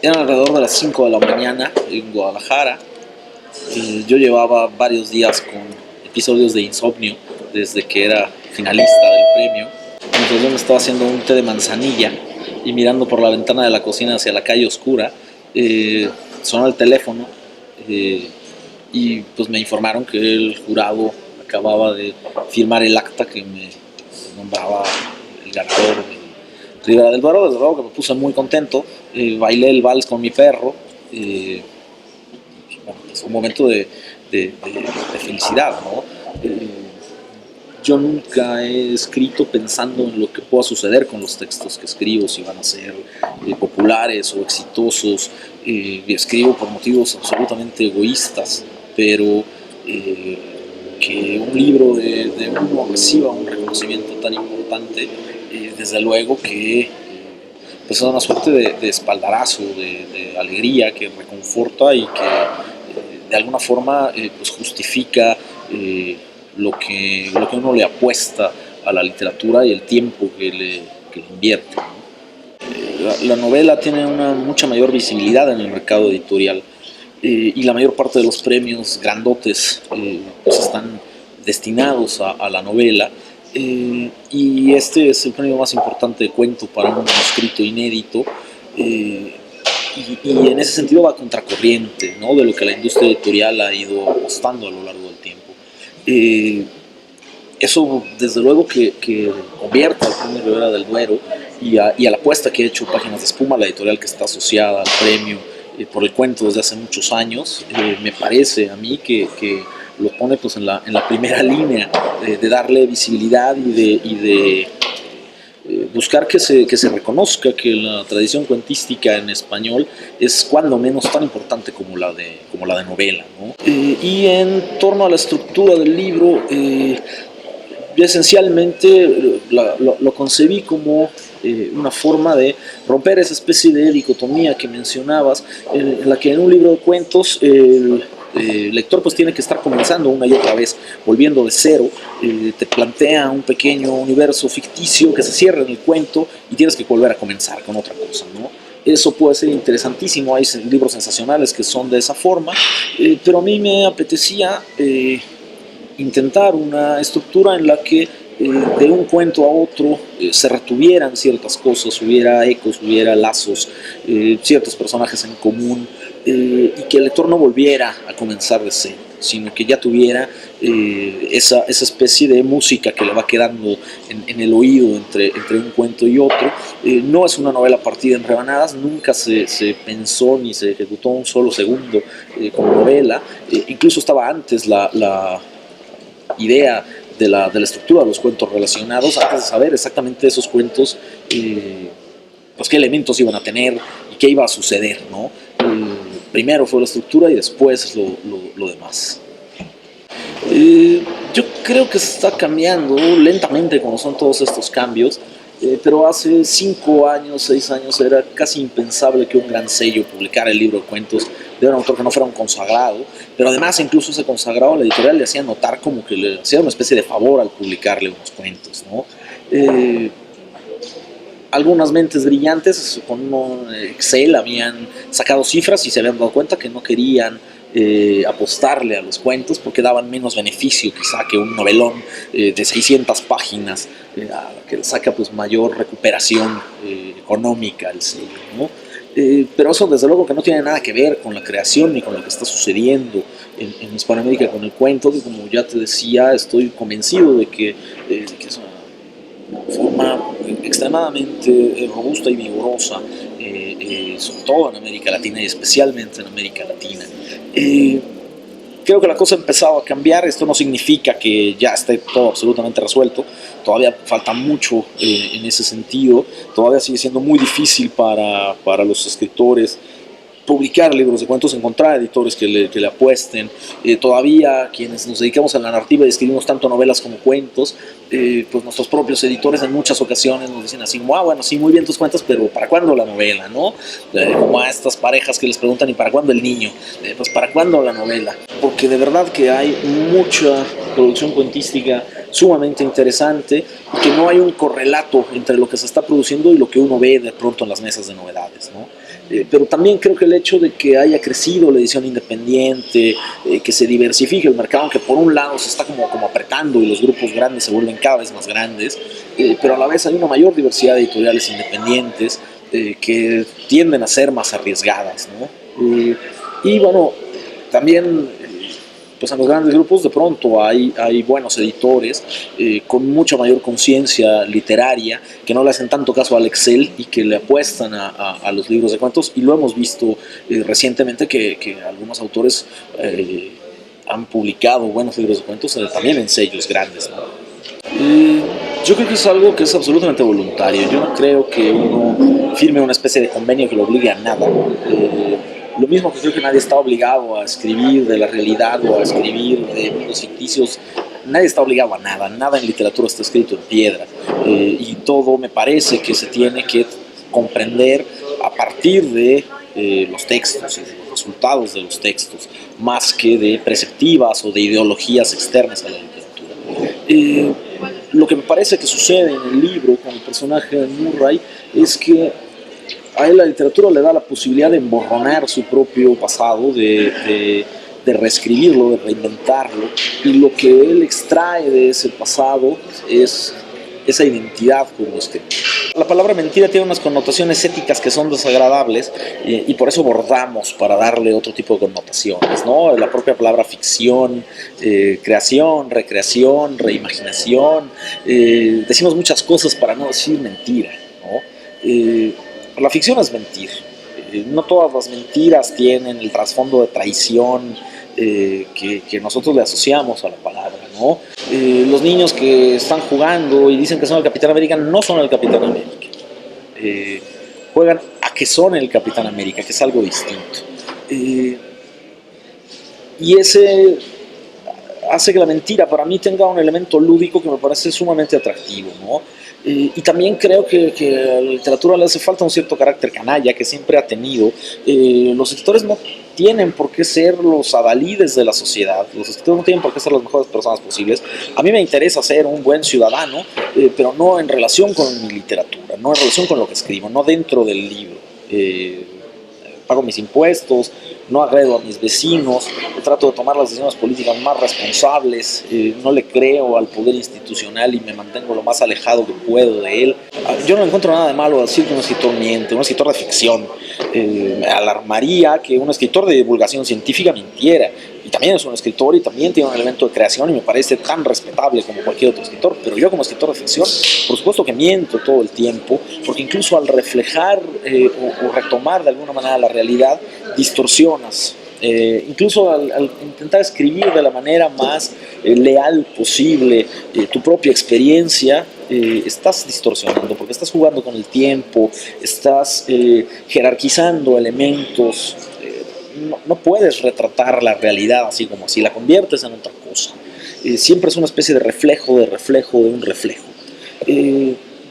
Eran alrededor de las 5 de la mañana en Guadalajara. Yo llevaba varios días con episodios de insomnio desde que era finalista del premio. Entonces yo me estaba haciendo un té de manzanilla y mirando por la ventana de la cocina hacia la calle oscura, sonó el teléfono y pues me informaron que el jurado acababa de firmar el acta que me nombraba el ganador de Ribera del Duero. Desde luego que me puse muy contento, bailé el vals con mi perro. Bueno, es un momento de felicidad, ¿no? Yo nunca he escrito pensando en lo que pueda suceder con los textos que escribo, si van a ser populares o exitosos. Escribo por motivos absolutamente egoístas, pero que un libro de uno reciba un reconocimiento tan importante, desde luego que pues es una suerte de espaldarazo, de alegría que reconforta y que de alguna forma pues justifica lo que uno le apuesta a la literatura y el tiempo que le invierte, ¿no? La novela tiene una mucha mayor visibilidad en el mercado editorial, y la mayor parte de los premios grandotes pues están destinados a la novela, y este es el premio más importante de cuento para un manuscrito inédito, y en ese sentido va a contracorriente, ¿no?, de lo que la industria editorial ha ido apostando a lo largo del tiempo. Eso desde luego que convierte al premio Ribera del Duero y a la apuesta que ha hecho Páginas de Espuma, la editorial que está asociada al premio por el cuento desde hace muchos años. Me parece a mí que lo pone pues en la primera línea de darle visibilidad y de buscar que se reconozca que la tradición cuentística en español es cuando menos tan importante como la de novela, ¿no? Y en torno a la estructura del libro, yo esencialmente lo concebí como una forma de romper esa especie de dicotomía que mencionabas, en la que en un libro de cuentos el lector pues tiene que estar comenzando una y otra vez, volviendo de cero. Te plantea un pequeño universo ficticio que se cierra en el cuento y tienes que volver a comenzar con otra cosa, ¿no? Eso puede ser interesantísimo, hay libros sensacionales que son de esa forma, pero a mí me apetecía intentar una estructura en la que de un cuento a otro se retuvieran ciertas cosas, hubiera ecos, hubiera lazos, ciertos personajes en común, y que el lector no volviera a comenzar de cero, sino que ya tuviera esa especie de música que le va quedando en el oído entre un cuento y otro. No es una novela partida en rebanadas, nunca se pensó ni se ejecutó un solo segundo como novela. Incluso estaba antes la idea de la estructura de los cuentos relacionados, antes de saber exactamente esos cuentos, pues qué elementos iban a tener y qué iba a suceder, ¿no? Primero fue la estructura y después lo demás. Yo creo que se está cambiando lentamente como son todos estos cambios, pero hace 5 años, 6 años era casi impensable que un gran sello publicara el libro de cuentos de un autor que no fuera un consagrado, pero además incluso ese consagrado a la editorial le hacía notar como que le hacía una especie de favor al publicarle unos cuentos, ¿no? Algunas mentes brillantes con Excel habían sacado cifras y se habían dado cuenta que no querían apostarle a los cuentos porque daban menos beneficio quizá que un novelón de 600 páginas, que saca pues mayor recuperación económica al sello, ¿no? Pero eso desde luego que no tiene nada que ver con la creación ni con lo que está sucediendo en Hispanoamérica con el cuento, que como ya te decía, estoy convencido de que es una forma extremadamente robusta y vigorosa, sobre todo en América Latina y especialmente en América Latina. Creo que la cosa ha empezado a cambiar. Esto no significa que ya esté todo absolutamente resuelto, todavía falta mucho en ese sentido, todavía sigue siendo muy difícil para los escritores publicar libros de cuentos, encontrar editores que le apuesten. Todavía quienes nos dedicamos a la narrativa y escribimos tanto novelas como cuentos, pues nuestros propios editores en muchas ocasiones nos dicen así como, bueno, sí, muy bien tus cuentos, pero ¿para cuándo la novela, no? Como a estas parejas que les preguntan, ¿y para cuándo el niño? Pues ¿para cuándo la novela? Porque de verdad que hay mucha producción cuentística sumamente interesante y que no hay un correlato entre lo que se está produciendo y lo que uno ve de pronto en las mesas de novedades, ¿no? Pero también creo que el hecho de que haya crecido la edición independiente, que se diversifique el mercado, aunque por un lado se está como apretando y los grupos grandes se vuelven cada vez más grandes, pero a la vez hay una mayor diversidad de editoriales independientes que tienden a ser más arriesgadas, ¿no? Y bueno, también pues en los grandes grupos de pronto hay buenos editores con mucha mayor conciencia literaria que no le hacen tanto caso al Excel y que le apuestan a los libros de cuentos, y lo hemos visto recientemente que algunos autores han publicado buenos libros de cuentos también en sellos grandes, ¿no? Yo creo que es algo que es absolutamente voluntario. Yo no creo que uno firme una especie de convenio que lo obligue a nada. Lo mismo que creo que nadie está obligado a escribir de la realidad o a escribir de mundos ficticios. Nadie está obligado a nada. Nada en literatura está escrito en piedra. Y todo me parece que se tiene que comprender a partir de los textos y de los resultados de los textos, más que de perspectivas o de ideologías externas a la literatura. Lo que me parece que sucede en el libro con el personaje de Murray es que a él la literatura le da la posibilidad de emborronar su propio pasado, de reescribirlo, de reinventarlo, y lo que él extrae de ese pasado es esa identidad como escritor. La palabra mentira tiene unas connotaciones éticas que son desagradables y por eso bordamos para darle otro tipo de connotaciones, ¿no? La propia palabra ficción, creación, recreación, reimaginación, decimos muchas cosas para no decir mentira, ¿no? La ficción es mentir. No todas las mentiras tienen el trasfondo de traición que nosotros le asociamos a la palabra, ¿no? Los niños que están jugando y dicen que son el Capitán América no son el Capitán América. Juegan a que son el Capitán América, que es algo distinto. Y ese hace que la mentira para mí tenga un elemento lúdico que me parece sumamente atractivo, ¿no? Y también creo que a la literatura le hace falta un cierto carácter canalla que siempre ha tenido. Los escritores no tienen por qué ser los adalides de la sociedad, los escritores no tienen por qué ser las mejores personas posibles. A mí me interesa ser un buen ciudadano, pero no en relación con mi literatura, no en relación con lo que escribo, no dentro del libro. Pago mis impuestos, no agredo a mis vecinos, trato de tomar las decisiones políticas más responsables, no le creo al poder institucional y me mantengo lo más alejado que puedo de él. Yo no encuentro nada de malo decir que un escritor miente, un escritor de ficción. Me alarmaría que un escritor de divulgación científica mintiera. Y también es un escritor y también tiene un elemento de creación y me parece tan respetable como cualquier otro escritor. Pero yo como escritor de ficción, por supuesto que miento todo el tiempo, porque incluso al reflejar o retomar de alguna manera la realidad, distorsionas. Incluso al intentar escribir de la manera más leal posible tu propia experiencia, estás distorsionando, porque estás jugando con el tiempo, estás jerarquizando elementos. No puedes retratar la realidad así como así, la conviertes en otra cosa. Siempre es una especie de reflejo de un reflejo.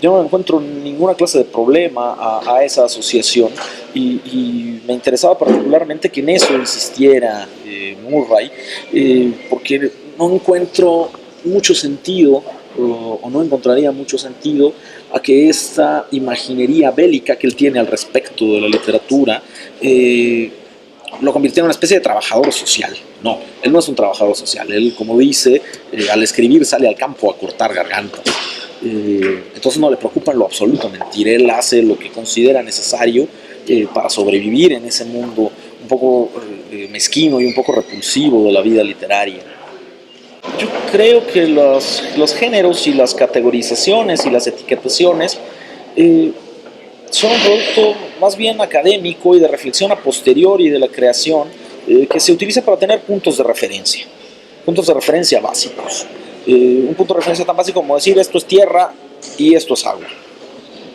Yo no encuentro ninguna clase de problema a esa asociación y me interesaba particularmente que en eso insistiera Murray, porque no encuentro mucho sentido o no encontraría mucho sentido a que esta imaginería bélica que él tiene al respecto de la literatura lo convirtiera en una especie de trabajador social. No, él no es un trabajador social. Él, como dice, al escribir sale al campo a cortar gargantas. Entonces no le preocupa en lo absoluto mentir. Él hace lo que considera necesario para sobrevivir en ese mundo un poco mezquino y un poco repulsivo de la vida literaria. Yo creo que los géneros y las categorizaciones y las etiquetaciones son un producto más bien académico y de reflexión a posteriori de la creación que se utiliza para tener puntos de referencia básicos. Un punto de referencia tan básico como decir esto es tierra y esto es agua.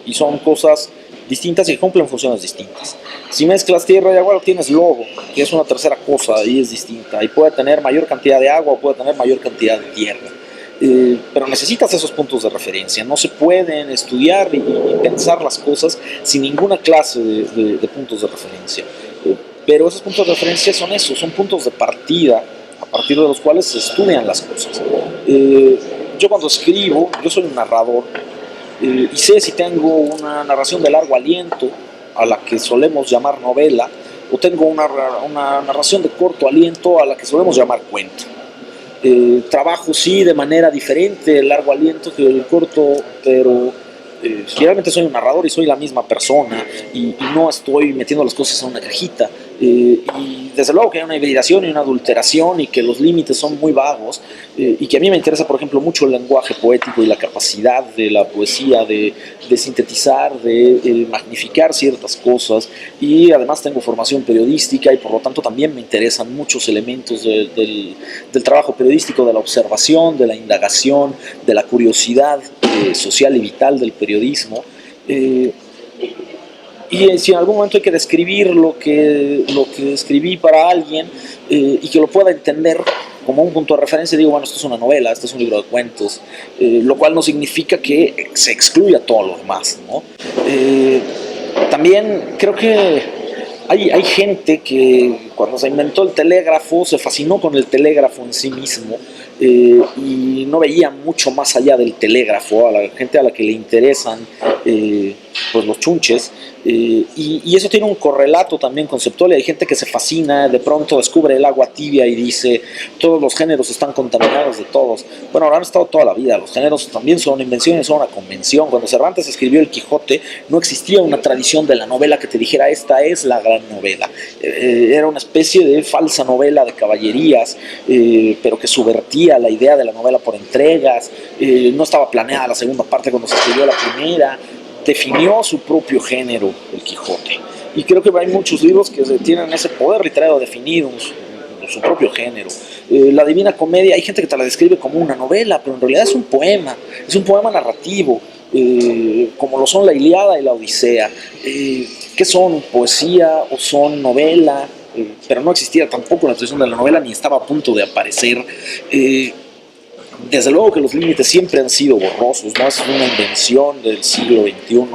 Y son cosas distintas y que cumplen funciones distintas. Si mezclas tierra y agua, tienes lodo, que es una tercera cosa y es distinta. Y puede tener mayor cantidad de agua o puede tener mayor cantidad de tierra. Pero necesitas esos puntos de referencia. No se pueden estudiar y pensar las cosas sin ninguna clase de puntos de referencia. Pero esos puntos de referencia son esos, son puntos de partida a partir de los cuales se estudian las cosas. yo cuando escribo, yo soy un narrador, y sé si tengo una narración de largo aliento, a la que solemos llamar novela, o tengo una narración de corto aliento, a la que solemos llamar cuento. Trabajo sí de manera diferente el largo aliento que el corto, pero generalmente soy un narrador y soy la misma persona y no estoy metiendo las cosas en una cajita. Y desde luego que hay una hibridación y una adulteración y que los límites son muy vagos, y que a mí me interesa, por ejemplo, mucho el lenguaje poético y la capacidad de la poesía de sintetizar, de magnificar ciertas cosas, y además tengo formación periodística y por lo tanto también me interesan muchos elementos del trabajo periodístico, de la observación, de la indagación, de la curiosidad social y vital del periodismo. Y si en algún momento hay que describir lo que escribí para alguien, y que lo pueda entender como un punto de referencia, digo, bueno, esto es una novela, esto es un libro de cuentos, lo cual no significa que se excluya todo lo demás, ¿no? También creo que hay gente que cuando se inventó el telégrafo se fascinó con el telégrafo en sí mismo, y no veía mucho más allá del telégrafo, a la gente a la que le interesan pues los chunches, y eso tiene un correlato también conceptual. Hay gente que se fascina, de pronto descubre el agua tibia y dice todos los géneros están contaminados de todos. Bueno, ahora han estado toda la vida, los géneros también son invenciones, son una convención. Cuando Cervantes escribió El Quijote no existía una tradición de la novela que te dijera esta es la gran novela, era una especie de falsa novela de caballerías, pero que subvertía la idea de la novela por entregas. No estaba planeada la segunda parte cuando se escribió la primera. Definió su propio género, El Quijote. Y creo que hay muchos libros que tienen ese poder literario de definir su propio género. La Divina Comedia, hay gente que te la describe como una novela, pero en realidad es un poema narrativo, como lo son la Ilíada y la Odisea. ¿Qué son? ¿Poesía o son novela? Pero no existía tampoco la tradición de la novela, ni estaba a punto de aparecer. Desde luego que los límites siempre han sido borrosos, no es una invención del siglo XXI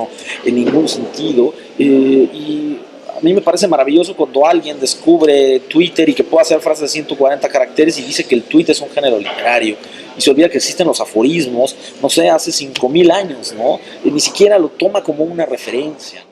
en ningún sentido, y a mí me parece maravilloso cuando alguien descubre Twitter y que puede hacer frases de 140 caracteres y dice que el tweet es un género literario, y se olvida que existen los aforismos, no sé, hace 5000 años, ¿no? Ni siquiera lo toma como una referencia.